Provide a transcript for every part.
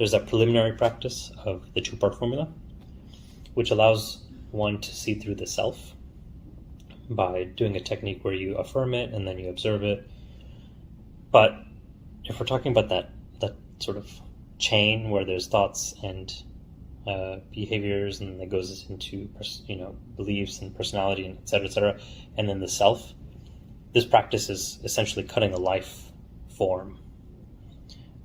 there's a preliminary practice of the two-part formula, which allows one to see through the self by doing a technique where you affirm it and then you observe it. But if we're talking about that sort of chain where there's thoughts and behaviors, and it goes into beliefs and personality and et cetera, and then the self, this practice is essentially cutting a life form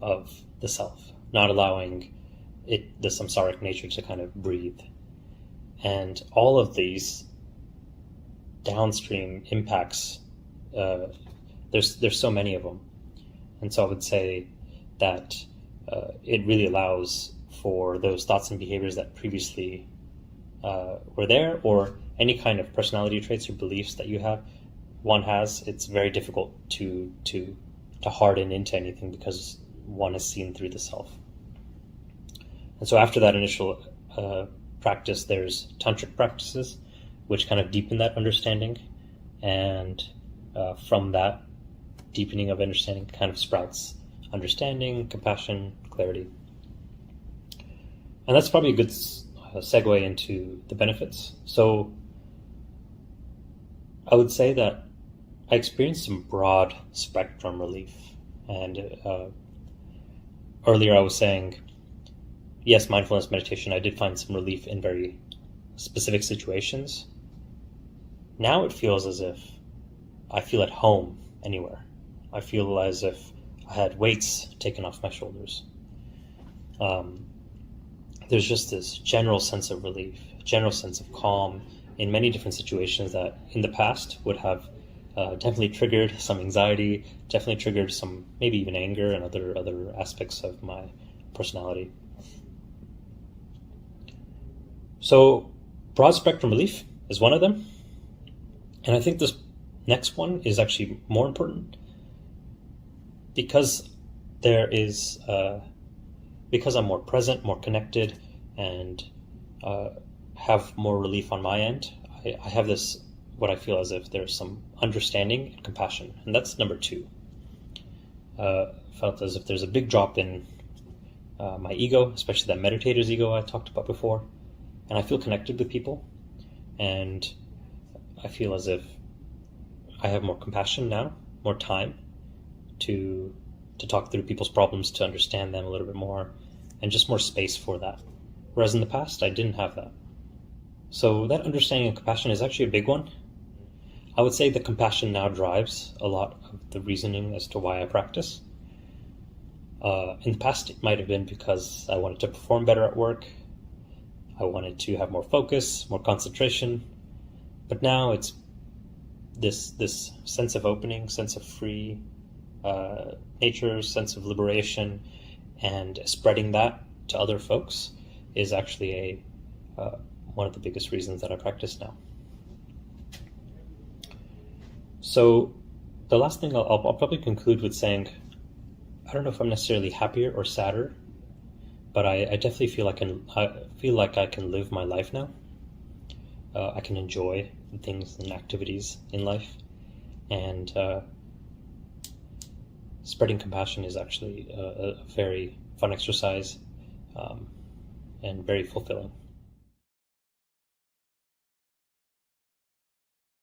of the self, not allowing the samsaric nature to kind of breathe. And all of these downstream impacts, there's so many of them. And so I would say that it really allows for those thoughts and behaviors that previously were there, or any kind of personality traits or beliefs that one has. It's very difficult to harden into anything because one is seen through the self. And so after that initial practice, there's tantric practices, which kind of deepen that understanding, and from that deepening of understanding kind of sprouts understanding, compassion, clarity. And that's probably a good segue into the benefits. So I would say that I experienced some broad spectrum relief. And earlier I was saying, yes, mindfulness meditation, I did find some relief in very specific situations. Now it feels as if I feel at home anywhere. I feel as if I had weights taken off my shoulders. There's just this general sense of relief, general sense of calm in many different situations that in the past would have definitely triggered some anxiety, definitely triggered some maybe even anger and other aspects of my personality. So broad spectrum relief is one of them. And I think this next one is actually more important because because I'm more present, more connected, and have more relief on my end. I have this, what I feel as if there's some understanding and compassion, and that's number 2. Felt as if there's a big drop in my ego, especially that meditator's ego I talked about before, and I feel connected with people, and I feel as if I have more compassion now, more time to talk through people's problems, to understand them a little bit more, and just more space for that. Whereas in the past, I didn't have that. So that understanding and compassion is actually a big one. I would say the compassion now drives a lot of the reasoning as to why I practice. In the past, it might have been because I wanted to perform better at work. I wanted to have more focus, more concentration. But now it's this sense of opening, sense of free nature, sense of liberation, and spreading that to other folks is actually one of the biggest reasons that I practice now. So the last thing I'll probably conclude with saying, I don't know if I'm necessarily happier or sadder, but I definitely feel like I can live my life now. I can enjoy the things and activities in life, and spreading compassion is actually a very fun exercise and very fulfilling.